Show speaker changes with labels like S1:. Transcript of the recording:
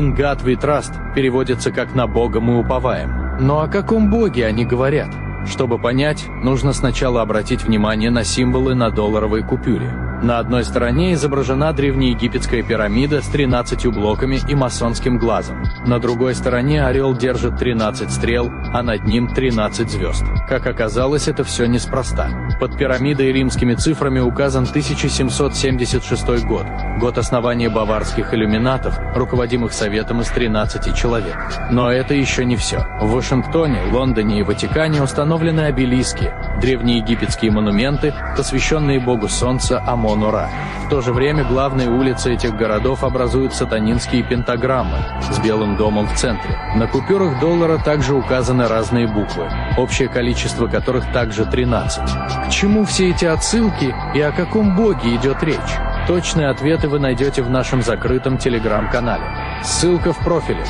S1: God we trust переводится как «на Бога мы уповаем». Но о каком Боге они говорят? Чтобы понять, нужно сначала обратить внимание на символы на долларовой купюре. На одной стороне изображена древнеегипетская пирамида с 13 блоками и масонским глазом. На другой стороне орел держит 13 стрел, а над ним 13 звезд. Как оказалось, это все неспроста. Под пирамидой римскими цифрами указан 1776 год, год основания баварских иллюминатов, руководимых советом из 13 человек. Но это еще не все. В Вашингтоне, Лондоне и Ватикане установлены обелиски, древнеегипетские монументы, посвященные богу солнца Амон-Ра. В то же время главные улицы этих городов образуют сатанинские пентаграммы с Белым домом в центре. На купюрах доллара также указаны разные буквы, общее количество которых также 13. К чему все эти отсылки и о каком боге идет речь? Точные ответы вы найдете в нашем закрытом телеграм-канале. Ссылка в профиле.